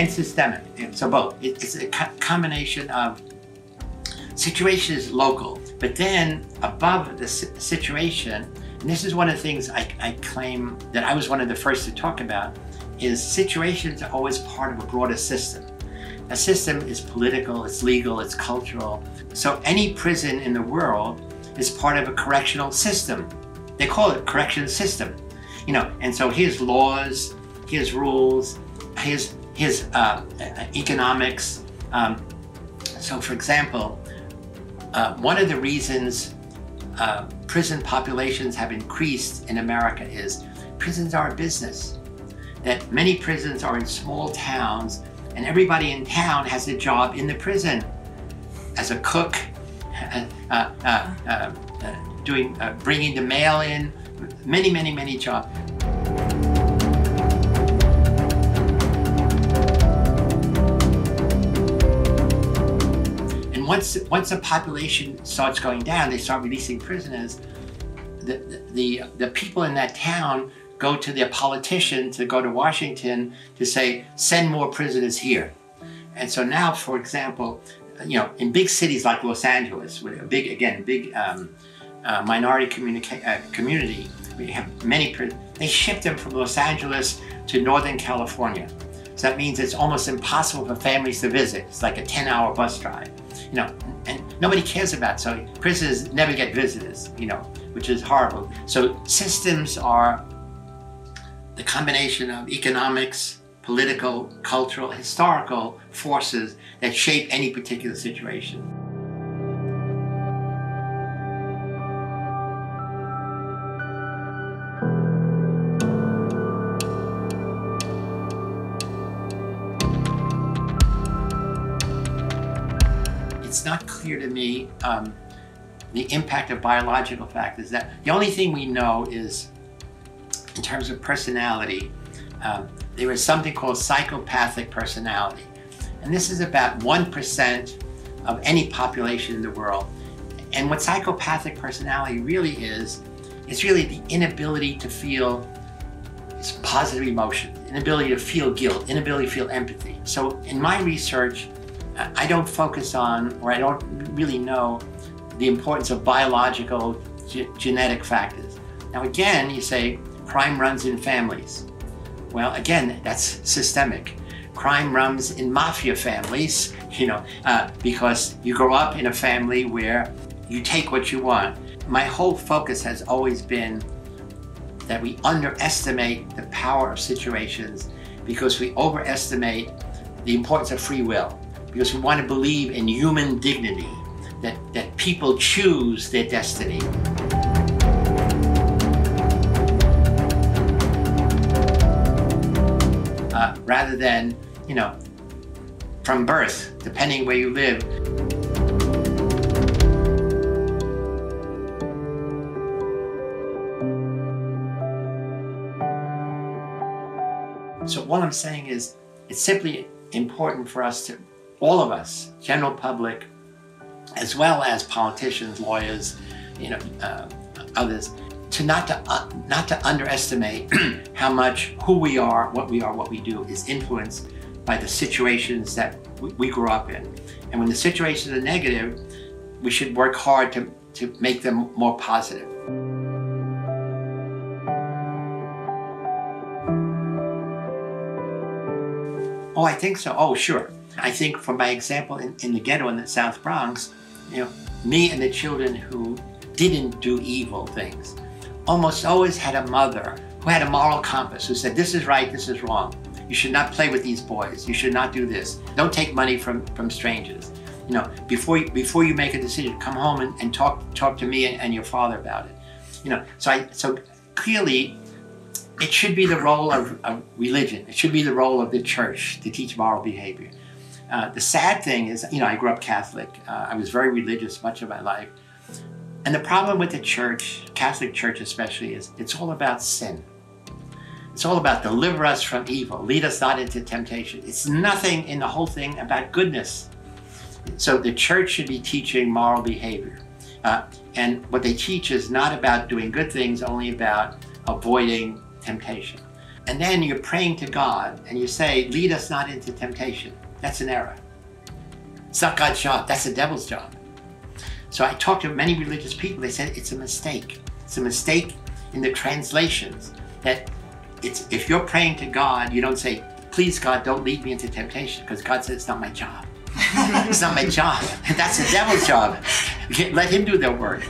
and systemic. So both. It's a combination of situation is local, but then above the situation, and this is one of the things I claim that I was one of the first to talk about, is situations are always part of a broader system. A system is political, it's legal, it's cultural. So any prison in the world is part of a correctional system. They call it correction system. And so here's laws, here's rules, here's economics. So for example, one of the reasons prison populations have increased in America is prisons are a business. That many prisons are in small towns, and everybody in town has a job in the prison as a cook, bringing the mail in, many jobs. And once the population starts going down, they start releasing prisoners. The people in that town go to their politician, to go to Washington, to say, send more prisoners here. And so now, for example, in big cities like Los Angeles, with a big minority community, we have many prisons. They ship them from Los Angeles to Northern California. So that means it's almost impossible for families to visit. It's like a 10-hour bus drive, and nobody cares about it. So prisoners never get visitors, which is horrible. So systems are the combination of economics, political, cultural, historical forces that shape any particular situation. It's not clear to me the impact of biological factors. That the only thing we know is, in terms of personality, there is something called psychopathic personality. And this is about 1% of any population in the world. And what psychopathic personality really is, it's really the inability to feel positive emotion, inability to feel guilt, inability to feel empathy. So in my research, I don't focus on, or I don't really know the importance of biological genetic factors. Now again, you say, crime runs in families. Well, again, that's systemic. Crime runs in mafia families, because you grow up in a family where you take what you want. My whole focus has always been that we underestimate the power of situations because we overestimate the importance of free will, because we want to believe in human dignity, that people choose their destiny. Rather than, from birth, depending where you live. So what I'm saying is, it's simply important for us to, all of us, general public, as well as politicians, lawyers, others, to not to underestimate how much who we are, what we do is influenced by the situations that we grew up in. And when the situations are negative, we should work hard to make them more positive. Oh, I think so. Oh, sure. I think from my example in the ghetto in the South Bronx, me and the children who didn't do evil things almost always had a mother who had a moral compass, who said, this is right, this is wrong. You should not play with these boys. You should not do this. Don't take money from strangers. Before you make a decision, come home and talk to me and your father about it. So clearly, it should be the role of religion. It should be the role of the church to teach moral behavior. The sad thing is, I grew up Catholic. I was very religious much of my life. And the problem with the church, Catholic Church especially, is it's all about sin. It's all about deliver us from evil, lead us not into temptation. It's nothing in the whole thing about goodness. So the church should be teaching moral behavior. And what they teach is not about doing good things, only about avoiding temptation. and then you're praying to God and you say, lead us not into temptation, that's an error. It's not God's job, that's the devil's job. So I talked to many religious people, they said it's a mistake. It's a mistake in the translations, that if you're praying to God, you don't say, please God, don't lead me into temptation, because God said it's not my job. It's not my job. That's the devil's job. Let him do the work.